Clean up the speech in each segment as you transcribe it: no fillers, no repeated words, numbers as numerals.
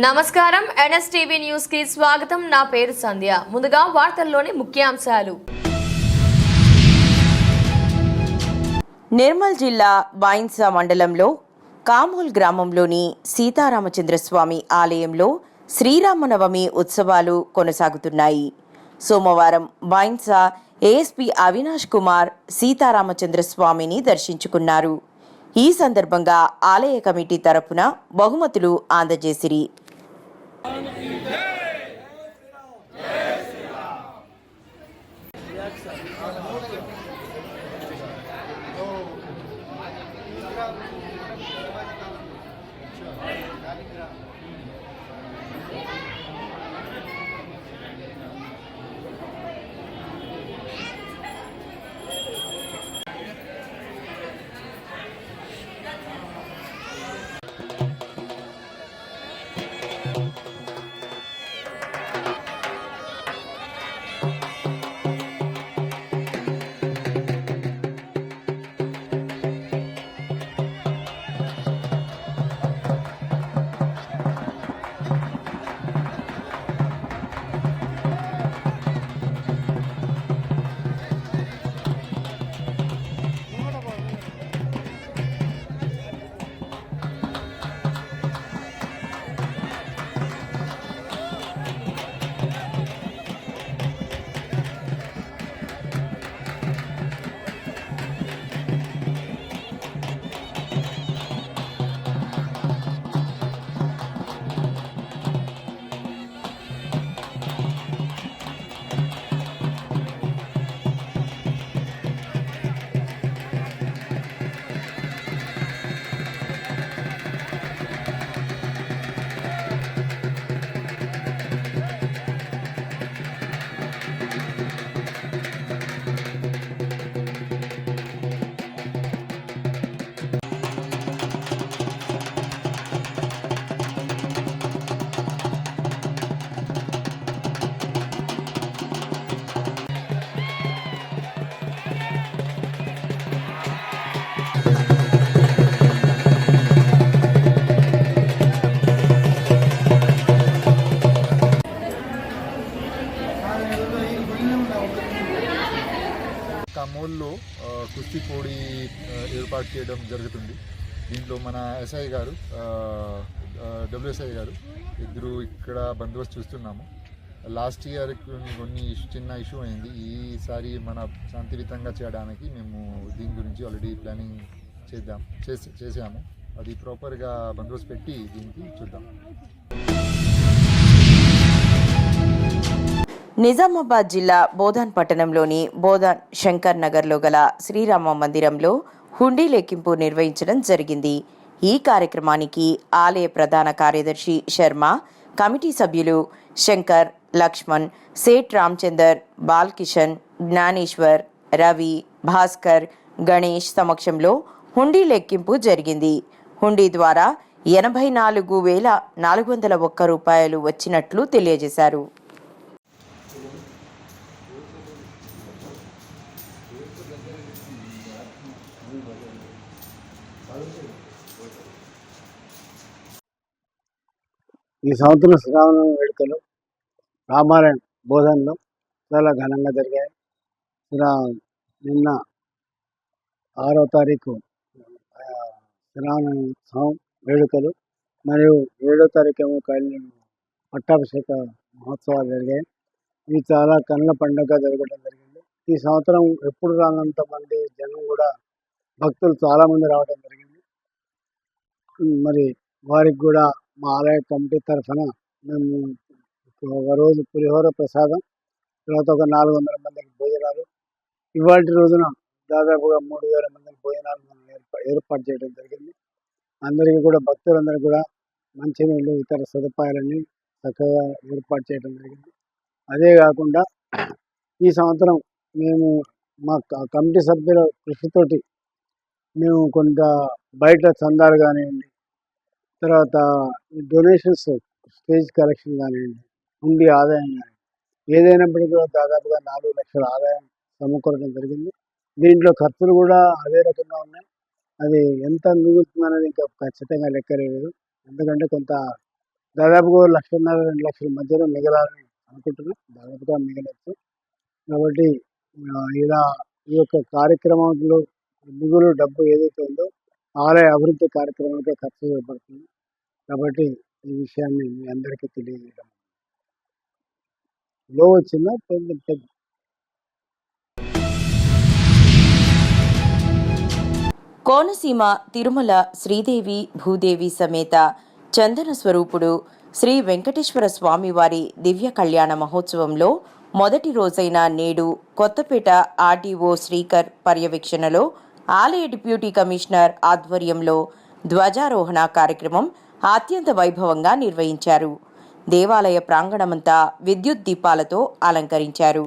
నమస్కారం NSTV news కి స్వాగతం. నా పేరు సంధ్య. ముందుగా వార్తల్లోని ముఖ్యాంశాలు. నిర్మల్ జిల్లా బైన్సా మండలంలో కామోల్ గ్రామంలోని సీతారామచంద్రస్వామి ఆలయంలో శ్రీరామనవమి ఉత్సవాలు కొనసాగుతున్నాయి. సోమవారం బైన్సా ఏఎస్పీ అవినాష్ కుమార్ సీతారామచంద్రస్వామిని దర్శించుకున్నారు. ఈ సందర్భంగా ఆలయ కమిటీ తరపున బహుమతులు అందజేసిరి. కామోల్లో కుస్తీపోడి ఏర్పాటు చేయడం జరుగుతుంది. దీంట్లో మన ఎస్ఐ గారు డబ్ల్యూఎస్ఐ గారు ఇద్దరు ఇక్కడ బందోబస్తు చూస్తున్నాము. లాస్ట్ ఇయర్ కొన్ని చిన్న ఇష్యూ అయింది. ఈసారి మన శాంతియుతంగా చేయడానికి మేము దీని గురించి ఆల్రెడీ ప్లానింగ్ చేసాము. అది ప్రాపర్గా బందోబస్తు పెట్టి దీనికి చూద్దాం. నిజామాబాద్ జిల్లా బోధాన్ పట్టణంలోని బోధాన్ శంకర్ నగర్లో గల శ్రీరామ మందిరంలో హుండీ లెక్కింపు నిర్వహించడం జరిగింది. ఈ కార్యక్రమానికి ఆలయ ప్రధాన కార్యదర్శి శర్మ, కమిటీ సభ్యులు శంకర్, లక్ష్మణ్, సేట్ రామచందర్, బాల్కిషన్, జ్ఞానేశ్వర్, రవి, భాస్కర్, గణేష్ సమక్షంలో హుండీ లెక్కింపు జరిగింది. హుండీ ద్వారా 84,401 రూపాయలు వచ్చినట్లు తెలియజేశారు. ఈ సంవత్సరం శ్రీరామనవమి వేడుకలు రామాలయం బోధనలో చాలా ఘనంగా జరిగాయి. నిన్న 6వ తారీఖు శ్రీరామనవమి ఉత్సవం వేడుకలు మరియు 7వ తారీఖు ఏమో పట్టాభిషేక మహోత్సవాలు జరిగాయి. ఇవి చాలా కన్నుల పండుగగా జరగడం జరిగింది. ఈ సంవత్సరం ఎప్పుడు రానంత మంది జనం కూడా భక్తులు చాలామంది రావడం జరిగింది. మరి వారికి కూడా మా ఆలయ కమిటీ తరఫున మేము ఒక రోజు పులిహోర ప్రసాదం, తర్వాత ఒక 400 మందికి భోజనాలు, ఇవాళ రోజున దాదాపుగా 3,000 మందికి భోజనాలు మనం ఏర్పాటు చేయడం జరిగింది. అందరికీ కూడా భక్తులందరికీ కూడా మంచినీళ్ళు, ఇతర సదుపాయాలన్నీ చక్కగా ఏర్పాటు చేయడం జరిగింది. అదే కాకుండా ఈ సంవత్సరం మేము మా కమిటీ సభ్యుల కృషితోటి మేము కొంత బయట చందాలు కానివ్వండి, తర్వాత డొనేషన్స్, స్టేజ్ కలెక్షన్ కానివ్వండి, హుండీ ఆదాయం కానీ ఏదైనప్పటికీ కూడా దాదాపుగా 4 లక్షల ఆదాయం సమకూరడం జరిగింది. దీంట్లో ఖర్చులు కూడా అదే రకంగా ఉన్నాయి. అది ఎంత మిగులుతుందనేది ఇంకా ఖచ్చితంగా లెక్కలేదు. ఎందుకంటే కొంత దాదాపుగా 1,50,000 2 లక్షల మధ్యలో మిగలాలని అనుకుంటున్నాం. దాదాపుగా మిగలొచ్చు. కాబట్టి ఇలా ఈ యొక్క కార్యక్రమంలో మిగులు డబ్బు ఏదైతే ఉందో ఆలయ అభివృద్ధి కార్యక్రమాలకే ఖర్చు చేయబడుతుంది. కాబట్టి ఈ విషయాన్ని మీ అందరికీ తెలియజేయడం వచ్చిందా పెద్ద కోనసీమ తిరుమల శ్రీదేవి భూదేవి సమేత చందన స్వరూపుడు శ్రీ వెంకటేశ్వర స్వామివారి దివ్య కళ్యాణ మహోత్సవంలో మొదటి రోజైన నేడు కొత్తపేట ఆర్డీఓ శ్రీకర్ పర్యవేక్షణలో ఆలయ డిప్యూటీ కమిషనర్ ఆధ్వర్యంలో ధ్వజారోహణ కార్యక్రమం అత్యంత వైభవంగా నిర్వహించారు. దేవాలయ ప్రాంగణమంతా విద్యుత్ దీపాలతో అలంకరించారు.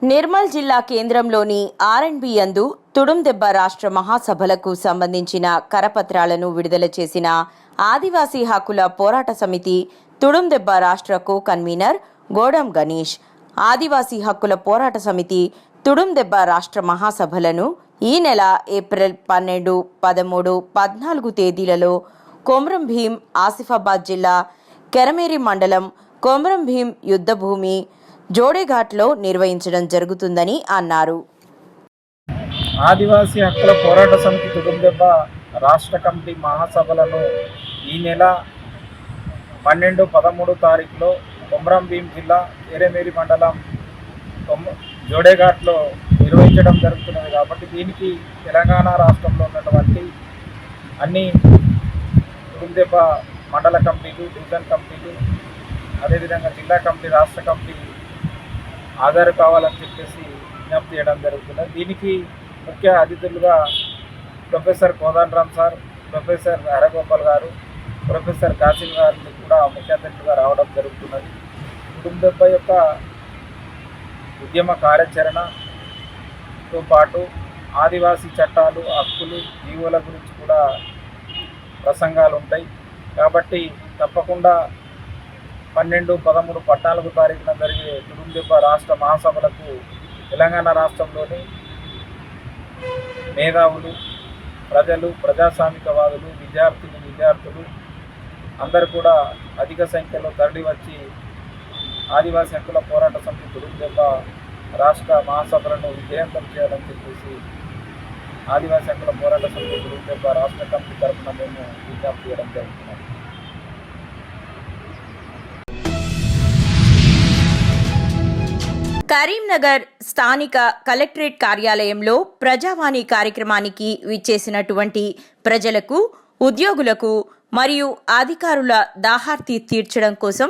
నిర్మల్ జిల్లా కేంద్రంలోని ఆర్ఎండ్బి యందు తుడుందెబ్బ రాష్ట్ర మహాసభలకు సంబంధించిన కరపత్రాలను విడుదల చేసిన ఆదివాసీ హక్కుల పోరాట సమితి తుడుందెబ్బ రాష్ట్ర కో కన్వీనర్ గోడం గణేష్ ఆదివాసీ హక్కుల పోరాట సమితి తుడుందెబ్బ రాష్ట్ర మహాసభలను ఈ నెల ఏప్రిల్ 12, 13, 14 తేదీలలో కొమ్రం భీం ఆసిఫాబాద్ జిల్లా కెరమేరి మండలం కొమ్రం భీం యుద్ధభూమి జోడేఘాట్లో నిర్వహించడం జరుగుతుందని అన్నారు. ఆదివాసీ హక్కుల పోరాట సమితి తుడుందెబ్బ రాష్ట్ర కమిటీ మహాసభలను ఈ నెల 12, 13 తారీఖులో కొమ్రం భీం జిల్లా ఎరేమేరి మండలం జోడేఘాట్లో నిర్వహించడం జరుగుతున్నది. కాబట్టి దీనికి తెలంగాణ రాష్ట్రంలో ఉన్నటువంటి అన్ని తుడుందెబ్బ మండల కమిటీలు, డివిజన్ కమిటీలు, అదేవిధంగా జిల్లా కమిటీ, రాష్ట్ర కమిటీ హాజరు కావాలని చెప్పేసి విజ్ఞప్తి చేయడం జరుగుతున్నది. దీనికి ముఖ్య అతిథులుగా professor Kodandaram sir, professor Haragopal గారు, ప్రొఫెసర్ కాసిం గారిని కూడా ముఖ్య అతిథులుగా రావడం జరుగుతున్నది. తుడుందెబ్బ యొక్క ఉద్యమ కార్యాచరణతో పాటు ఆదివాసీ చట్టాలు, హక్కులు, జీవుల గురించి కూడా ప్రసంగాలు ఉంటాయి. కాబట్టి తప్పకుండా 12, 13, 14 తారీఖున జరిగే తుడుందెబ్బ రాష్ట్ర మహాసభలకు తెలంగాణ రాష్ట్రంలోని మేధావులు, ప్రజలు, ప్రజాస్వామికవాదులు, విద్యార్థులు అందరూ కూడా అధిక సంఖ్యలో తరలి వచ్చి ఆదివాసీ హక్కుల పోరాట సమితి తుడుందెబ్బ రాష్ట్ర మహాసభలను విజయవంతం చేయాలని చెప్పేసి ఆదివాసీ హక్కుల పోరాట సమితి తుడుందెబ్బ రాష్ట్ర కమిటీ తరఫున మేము విజ్ఞప్తి చేయడం జరుగుతున్నాం. కరీంనగర్ స్థానిక కలెక్టరేట్ కార్యాలయంలో ప్రజావాణి కార్యక్రమానికి విచ్చేసినటువంటి ప్రజలకు, ఉద్యోగులకు మరియు అధికారుల దాహార్తి తీర్చడం కోసం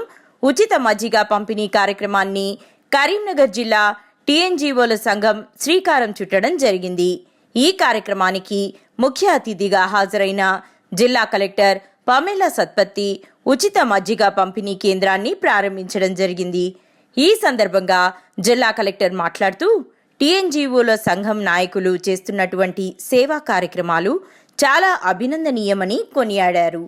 ఉచిత మజ్జిగ పంపిణీ కార్యక్రమాన్ని కరీంనగర్ జిల్లా టీఎన్జీఓల సంఘం శ్రీకారం చుట్టడం జరిగింది. ఈ కార్యక్రమానికి ముఖ్య అతిథిగా హాజరైన జిల్లా కలెక్టర్ పమేలా సత్పత్తి ఉచిత మజ్జిగ పంపిణీ కేంద్రాన్ని ప్రారంభించడం జరిగింది. ఈ సందర్భంగా జిల్లా కలెక్టర్ మాట్లాడుతూ టీఎన్జీఓల సంఘం నాయకులు చేస్తున్నటువంటి సేవా కార్యక్రమాలు చాలా అభినందనీయమని కొనియాడారు.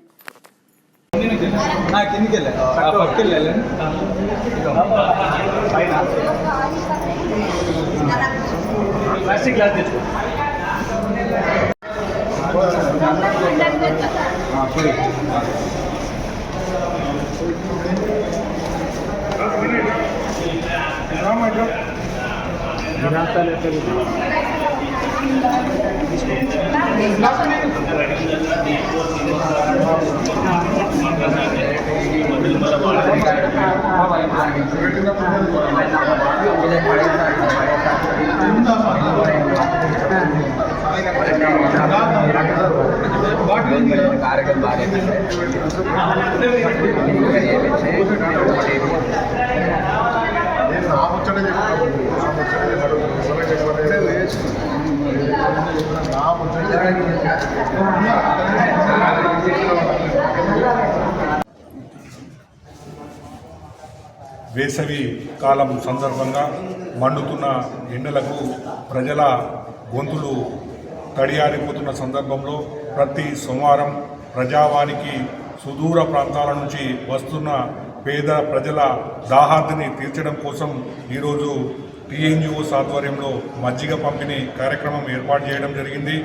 బాటిల్ వేసవి కాలం సందర్భంగా మండుతున్న ఎండలకు ప్రజల గొంతులు తడియారిపోతున్న సందర్భంలో ప్రతి సోమవారం ప్రజావానికి సుదూర ప్రాంతాల నుంచి వస్తున్న పేద ప్రజల దాహార్తిని తీర్చడం కోసం ఈరోజు టీఎన్జిఓస్ ఆధ్వర్యంలో మజ్జిగ పంపిణీ కార్యక్రమం ఏర్పాటు చేయడం జరిగింది.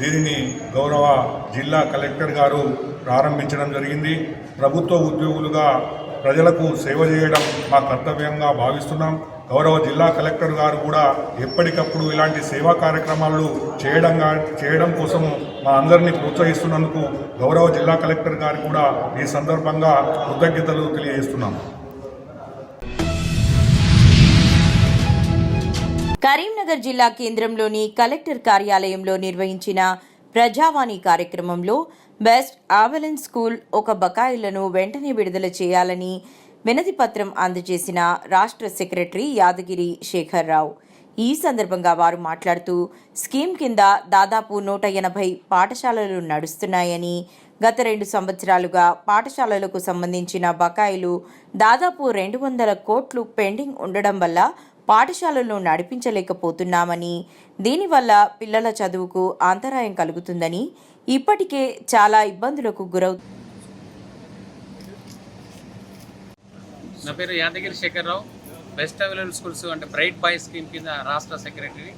దీనిని గౌరవ జిల్లా కలెక్టర్ గారు ప్రారంభించడం జరిగింది. ప్రభుత్వ ఉద్యోగులుగా ప్రజలకు సేవ చేయడం మా కర్తవ్యంగా భావిస్తున్నాం. గౌరవ జిల్లా కలెక్టర్ గారు కూడా ఎప్పటికప్పుడు ఇలాంటి సేవా కార్యక్రమాలు చేయడం కోసము మా అందరినీ ప్రోత్సహిస్తున్నందుకు గౌరవ జిల్లా కలెక్టర్ గారు కూడా ఈ సందర్భంగా కృతజ్ఞతలు తెలియజేస్తున్నాం. కరీంనగర్ జిల్లా కేంద్రంలోని కలెక్టర్ కార్యాలయంలో నిర్వహించిన ప్రజావాణి కార్యక్రమంలో బెస్ట్ ఆవెలెన్స్ స్కూల్ ఒక బకాయిలను వెంటనే విడుదల చేయాలని వినతి పత్రం అందజేసిన రాష్ట్ర సెక్రటరీ యాదగిరి శేఖర్ రావు. ఈ సందర్భంగా వారు మాట్లాడుతూ స్కీమ్ కింద దాదాపు 180 పాఠశాలలు నడుస్తున్నాయని, గత 2 సంవత్సరాలుగా పాఠశాలలకు సంబంధించిన బకాయిలు దాదాపు 200 కోట్లు పెండింగ్ ఉండడం వల్ల పాఠశాలలను నడిపించలేకపోతున్నామని, దీనివల్ల పిల్లల చదువుకు అంతరాయం కలుగుతుందని, ఇప్పటికే చాలా ఇబ్బందులకు నా పేరు Yadagiri Shekhar Rao. Best available schools అంటే బ్రైట్ బాయ్ స్కీమ్ కింద రాష్ట్ర సెక్రటరీ.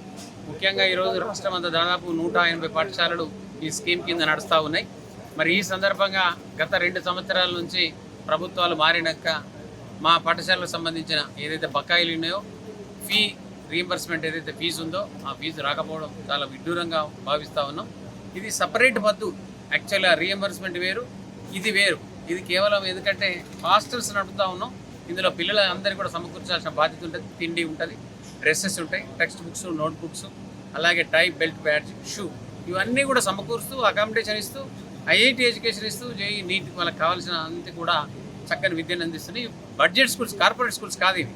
ముఖ్యంగా ఈరోజు రాష్ట్రం అంతా దాదాపు 180 పాఠశాలలు ఈ స్కీమ్ కింద నడుస్తూ ఉన్నాయి. మరి ఈ సందర్భంగా గత 2 సంవత్సరాల నుంచి ప్రభుత్వాలు మారినాక మా పాఠశాలకు సంబంధించిన ఏదైతే బకాయిలు ఉన్నాయో ఫీ రీయింబర్స్మెంట్ ఏదైతే ఫీజు ఉందో ఆ ఫీజు రాకపోవడం చాలా విడ్డూరంగా భావిస్తూ ఉన్నాం. ఇది సపరేట్ పద్దు. యాక్చువల్గా రీయింబర్స్మెంట్ వేరు, ఇది వేరు. ఇది కేవలం ఎందుకంటే హాస్టల్స్ నడుపుతూ ఉన్నాం. ఇందులో పిల్లల అందరికీ కూడా సమకూర్చాల్సిన బాధ్యత ఉంటుంది. తిండి ఉంటుంది, డ్రెస్సెస్ ఉంటాయి, టెక్స్ట్ బుక్స్, నోట్ బుక్స్, అలాగే టై, బెల్ట్, బ్యాడ్జ్, షూ ఇవన్నీ కూడా సమకూరుస్తూ అకామిడేషన్ ఇస్తూ ఐఐటి ఎడ్యుకేషన్ ఇస్తూ జేఈ నీట్ వాళ్ళకి కావాల్సిన అంతా కూడా చక్కని విద్యను అందిస్తున్నాయి. బడ్జెట్ స్కూల్స్, కార్పొరేట్ స్కూల్స్ కాదు ఇవి.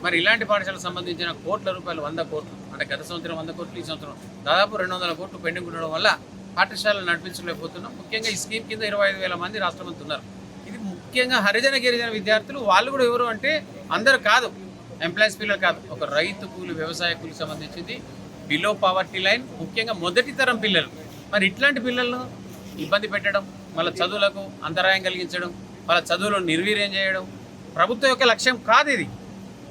మరి ఇలాంటి పాఠశాలకు సంబంధించిన కోట్ల రూపాయలు 100 కోట్లు అంటే గత సంవత్సరం 100 కోట్లు, ఈ సంవత్సరం దాదాపు 200 కోట్లు పెండింగ్ ఉండడం వల్ల పాఠశాలను నడిపించలేకపోతున్నాం. ముఖ్యంగా ఈ స్కీమ్ కింద 25,000 మంది రాష్ట్రమంతా ఉన్నారు. ఇది ముఖ్యంగా హరిజన గిరిజన విద్యార్థులు. వాళ్ళు కూడా ఎవరు అంటే అందరు కాదు, ఎంప్లాయీస్ పిల్లలు కాదు, ఒక రైతు కూలి, వ్యవసాయ కూలికి సంబంధించింది, బిలో పావర్టీ లైన్, ముఖ్యంగా మొదటి తరం పిల్లలు. మరి ఇట్లాంటి పిల్లలను ఇబ్బంది పెట్టడం, వాళ్ళ చదువులకు అంతరాయం కలిగించడం, వాళ్ళ చదువులను నిర్వీర్యం చేయడం ప్రభుత్వం యొక్క లక్ష్యం కాదు ఇది.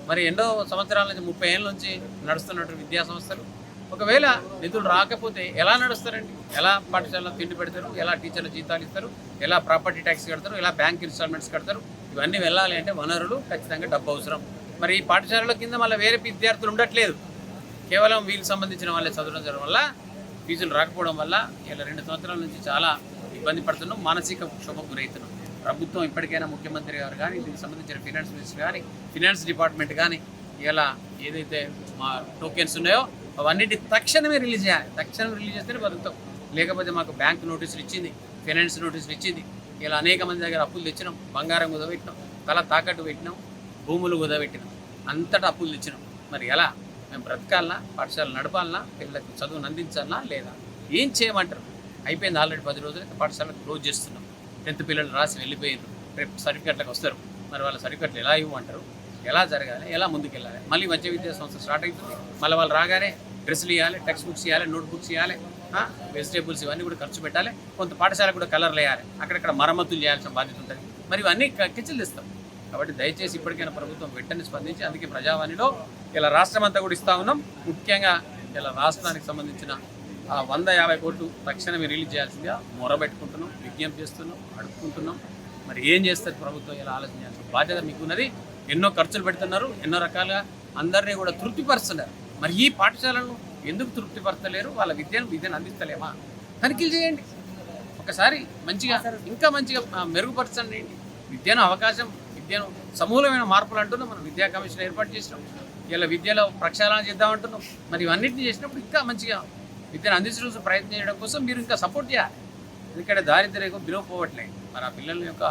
మరి ఎన్నో సంవత్సరాల నుంచి 30 ఏళ్ళ నుంచి నడుస్తున్నటువంటి విద్యా సంస్థలు ఒకవేళ నిధులు రాకపోతే ఎలా నడుస్తారండి? ఎలా పాఠశాలలో తిండి పెడతారు? ఎలా టీచర్ల జీతాలు ఇస్తారు? ఎలా ప్రాపర్టీ ట్యాక్స్ కడతారు? ఎలా బ్యాంక్ ఇన్స్టాల్మెంట్స్ కడతారు? ఇవన్నీ వెళ్ళాలి అంటే వనరులు, ఖచ్చితంగా డబ్బు అవసరం. మరి ఈ పాఠశాలల కింద మళ్ళీ వేరే విద్యార్థులు ఉండట్లేదు. కేవలం వీళ్ళకి సంబంధించిన వాళ్ళే చదవడం వల్ల, ఫీజులు రాకపోవడం వల్ల ఇలా 2 సంవత్సరాల నుంచి చాలా ఇబ్బంది పడుతున్నాం, మానసిక క్షోభకు గురవుతున్నాం. ప్రభుత్వం ఇప్పటికైనా ముఖ్యమంత్రి గారు కానీ, దీనికి సంబంధించిన ఫినాన్స్ మినిస్టర్ కానీ, ఫినాన్స్ డిపార్ట్మెంట్ కానీ ఇలా ఏదైతే మా టోకెన్స్ ఉన్నాయో అవన్నిటి తక్షణమే రిలీజ్ చేయాలి. తక్షణం రిలీజ్ చేస్తేనే బతుకుతాం. లేకపోతే మాకు బ్యాంక్ నోటీసులు ఇచ్చింది, ఫైనాన్స్ నోటీసులు ఇచ్చింది. ఇలా అనేక మంది దగ్గర అప్పులు తెచ్చినాం, బంగారం కుదబెట్టినాం, తల తాకట్టు పెట్టినాం, భూములు కుదబెట్టినాం, అంతటా అప్పులు తెచ్చినాం. మరి ఎలా మేము బ్రతకాలనా? పాఠశాల నడపాలనా? పిల్లలకు చదువును అందించాలనా లేదా? ఏం చేయమంటారు? అయిపోయింది ఆల్రెడీ 10 రోజులు పాఠశాలను క్లోజ్ చేస్తున్నాం. 10th పిల్లలు రాసి వెళ్ళిపోయారు, రేపు సర్టిఫికెట్లకు వస్తారు. మరి వాళ్ళ సర్టిఫికెట్లు ఎలా ఇవ్వమంటారు? ఎలా జరగాలి? ఎలా ముందుకెళ్ళాలి? మళ్ళీ మధ్య విద్యా సంస్థ స్టార్ట్ అవుతుంది. మళ్ళీ వాళ్ళు రాగానే డ్రెస్సులు ఇవ్వాలి, టెక్స్ట్ బుక్స్ ఇవ్వాలి, నోట్ బుక్స్ ఇవ్వాలి, వెజిటేబుల్స్ ఇవన్నీ కూడా ఖర్చు పెట్టాలి. కొంత పాఠశాల కూడా కలర్లు వేయాలి, అక్కడక్కడ మరమ్మతులు చేయాల్సిన బాధ్యత ఉంటుంది. మరి ఇవన్నీ కిచెలు ఇస్తాం. కాబట్టి దయచేసి ఇప్పటికైనా ప్రభుత్వం వెంటనే స్పందించి, అందుకే ప్రజావాణిలో ఇలా రాష్ట్రం అంతా కూడా ఇస్తూ ఉన్నాం. ముఖ్యంగా ఇలా రాష్ట్రానికి సంబంధించిన 150 కోట్లు తక్షణమే రిలీజ్ చేయాల్సిందిగా మొరబెట్టుకుంటున్నాం, విజ్ఞప్తి చేస్తున్నాం, అడుక్కుంటున్నాం. మరి ఏం చేస్తారు ప్రభుత్వం? ఇలా ఆలోచన చేయాల్సిన బాధ్యత మీకున్నది. ఎన్నో ఖర్చులు పెడుతున్నారు, ఎన్నో రకాలుగా అందరినీ కూడా తృప్తిపరుస్తున్నారు. మరి ఈ పాఠశాలను ఎందుకు తృప్తిపరచలేరు? వాళ్ళ విద్యను అందిస్తలేమా? తనిఖీలు చేయండి ఒకసారి. మంచిగా ఇంకా మంచిగా మెరుగుపరచండి విద్యను, అవకాశం, విద్యను సమూలమైన మార్పులు అంటున్నాం. మనం విద్యా కమిషన్ ఏర్పాటు చేసినాం. ఇలా విద్యలో ప్రక్షాళన చేద్దామంటున్నాం. మరి ఇవన్నింటినీ చేసినప్పుడు ఇంకా మంచిగా విద్యను అందించడం ప్రయత్నం చేయడం కోసం మీరు ఇంకా సపోర్ట్ చేయాలి. ఎందుకంటే దారిద్ర్యం బిలో పోవట్లేదు. మరి ఆ పిల్లల యొక్క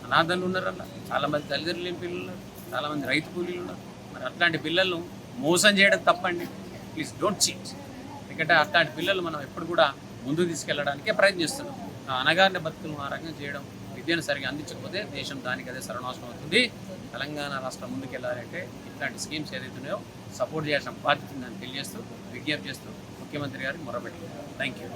అనాథలు ఉన్నారు, అలా చాలామంది తల్లిదండ్రులు లేని పిల్లలు ఉన్నారు, చాలామంది రైతు కూలీలు ఉన్నారు. మరి అట్లాంటి పిల్లలను మోసం చేయడం తప్పండి. Please don't cheat. ఎందుకంటే అట్లాంటి పిల్లలు మనం ఎప్పుడు కూడా ముందుకు తీసుకెళ్ళడానికే ప్రయత్నిస్తున్నాం. ఆ అనగారిన బతుకులను ఆ రకంగా చేయడం, విద్యను సరిగా అందించకపోతే దేశం దానికి అదే సర్వనాశనం అవుతుంది. తెలంగాణ రాష్ట్రం ముందుకెళ్ళాలంటే ఇట్లాంటి స్కీమ్స్ ఏదైతే ఉన్నాయో సపోర్ట్ చేయాల్సిన బాధ్యత ఉందని తెలియజేస్తూ విజ్ఞప్తి చేస్తూ ముఖ్యమంత్రి గారికి మొరపెట్టారు. Thank you.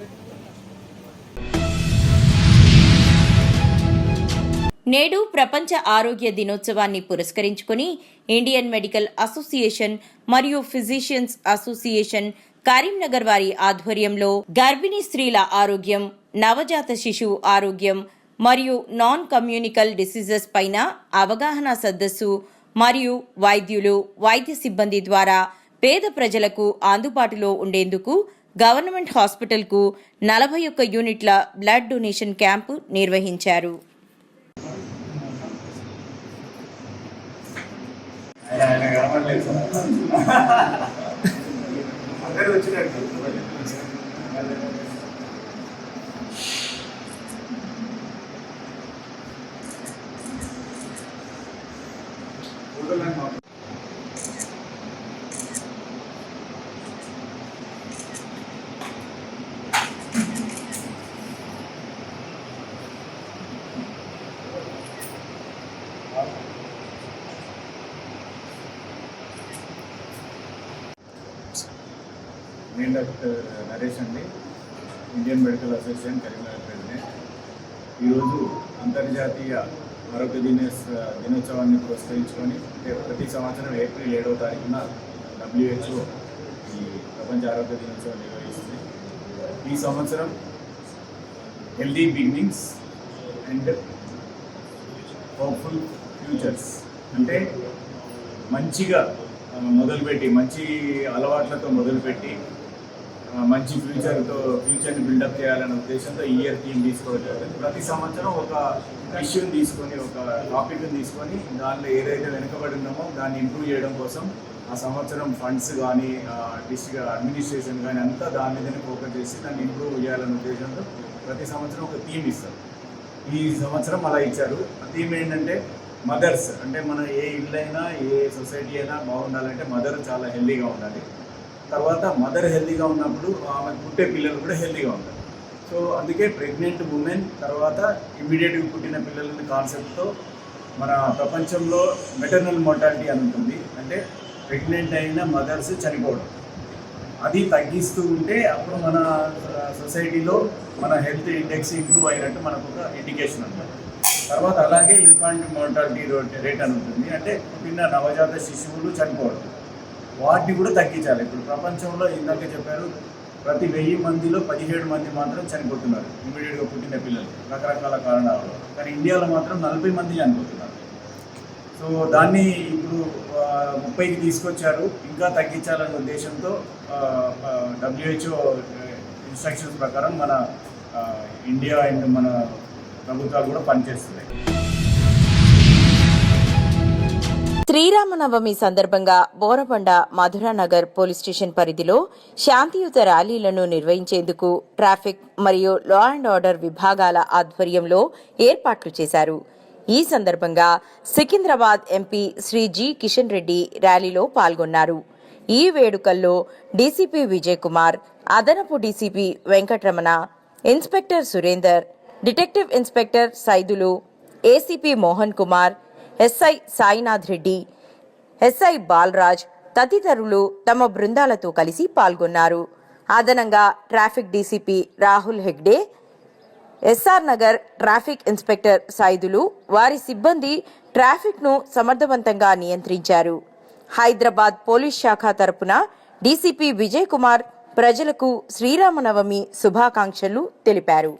నేడు ప్రపంచ ఆరోగ్య దినోత్సవాన్ని పురస్కరించుకుని ఇండియన్ మెడికల్ అసోసియేషన్ మరియు ఫిజిషియన్స్ అసోసియేషన్ కరీంనగర్ వారి ఆధ్వర్యంలో గర్భిణీ స్త్రీల ఆరోగ్యం, నవజాత శిశువు ఆరోగ్యం మరియు నాన్ కమ్యూనికల్ డిసీజెస్ పైన అవగాహన సదస్సు మరియు వైద్యులు, వైద్య సిబ్బంది ద్వారా పేద ప్రజలకు అందుబాటులో ఉండేందుకు గవర్నమెంట్ హాస్పిటల్కు 41 యూనిట్ల బ్లడ్ డొనేషన్ క్యాంపు నిర్వహించారు. నేను డాక్టర్ నరేష్ అండి, Indian medical association Karimnagar president. ఈరోజు అంతర్జాతీయ ఆరోగ్య దినోత్సవాన్ని పురస్కరించుకొని, అంటే ప్రతి సంవత్సరం ఏప్రిల్ 7వ తారీఖున WHO ఈ ప్రపంచ ఆరోగ్య దినోత్సవం నిర్వహిస్తుంది. ఈ సంవత్సరం healthy beginnings and hopeful futures, అంటే మంచిగా మొదలుపెట్టి, మంచి అలవాట్లతో మొదలుపెట్టి మంచి ఫ్యూచర్ని బిల్డప్ చేయాలనే ఉద్దేశంతో ఈ ఇయర్ థీమ్ తీసుకోవడం. ప్రతి సంవత్సరం ఒక ఇష్యూని తీసుకొని, ఒక టాపిక్ని తీసుకొని దానిలో ఏదైతే వెనుకబడి ఉన్నామో దాన్ని ఇంప్రూవ్ చేయడం కోసం ఆ సంవత్సరం ఫండ్స్ కానీ, డిస్ట్రిక్ట్ అడ్మినిస్ట్రేషన్ కానీ అంతా దాని మీదనే ఫోకస్ చేసి దాన్ని ఇంప్రూవ్ చేయాలనే ఉద్దేశంతో ప్రతి సంవత్సరం ఒక థీమ్ ఇస్తారు. ఈ సంవత్సరం అలా ఇచ్చారు. ఆ థీమ్ ఏంటంటే మదర్స్. అంటే మన ఏ ఇల్లు అయినా, ఏ సొసైటీ అయినా బాగుండాలంటే మదర్ చాలా హెల్తీగా ఉండాలి. తర్వాత మదర్ హెల్తీగా ఉన్నప్పుడు ఆమె పుట్టే పిల్లలు కూడా హెల్తీగా ఉంటారు. సో అందుకే ప్రెగ్నెంట్ ఉమెన్ తర్వాత ఇమ్మీడియట్గా పుట్టిన పిల్లలని కాన్సెప్ట్తో మన ప్రపంచంలో మెటర్నల్ మోర్టాలిటీ అని ఉంటుంది. అంటే ప్రెగ్నెంట్ అయిన మదర్స్ చనిపోవడం, అది తగ్గిస్తూ ఉంటే అప్పుడు మన సొసైటీలో మన హెల్త్ ఇండెక్స్ ఇంప్రూవ్ అయినట్టు మనకు ఒక ఇండికేషన్ ఉంటుంది. తర్వాత అలాగే ఇన్ఫాంట్ మోర్టాలిటీ రేట్ అని ఉంటుంది. అంటే పుట్టిన నవజాత శిశువులు చనిపోవడం, వాటిని కూడా తగ్గించాలి. ఇప్పుడు ప్రపంచంలో ఇందాక చెప్పారు, ప్రతి 1000 మందిలో 17 మంది మాత్రం చనిపోతున్నారు ఇమ్మీడియట్గా పుట్టిన పిల్లలు, రకరకాల కారణాలు. కానీ ఇండియాలో మాత్రం 40 మంది చనిపోతున్నారు. సో దాన్ని ఇప్పుడు 30కి తీసుకొచ్చారు. ఇంకా తగ్గించాలనే ఉద్దేశంతో WHO ఇన్స్ట్రక్షన్స్ ప్రకారం మన ఇండియా అండ్ మన ప్రభుత్వాలు కూడా పనిచేస్తున్నాయి. శ్రీరామనవమి సందర్భంగా బోరబండ మధురానగర్ పోలీస్ స్టేషన్ పరిధిలో శాంతియుత ర్యాలీలను నిర్వహించేందుకు ట్రాఫిక్ మరియు లా అండ్ ఆర్డర్ విభాగాల ఆధ్వర్యంలో ఏర్పాట్లు చేశారు. ఈ సందర్భంగా సికింద్రాబాద్ ఎంపీ శ్రీ జి కిషన్ రెడ్డి ర్యాలీలో పాల్గొన్నారు. ఈ వేడుకల్లో డీసీపీ విజయ్ కుమార్, అదనపు DCP Venkataramana, inspector Surender, detective inspector Saidulu, ACP Mohan Kumar, SI Sainath Reddy, SI Balraj తదితరులు తమ బృందాలతో కలిసి పాల్గొన్నారు. అదనంగా traffic DCP Rahul Hegde, SR Nagar traffic inspector Saidulu వారి సిబ్బంది ట్రాఫిక్ను సమర్థవంతంగా నియంత్రించారు. హైదరాబాద్ పోలీస్ శాఖ తరపున డీసీపీ విజయ్ కుమార్ ప్రజలకు శ్రీరామనవమి శుభాకాంక్షలు తెలిపారు.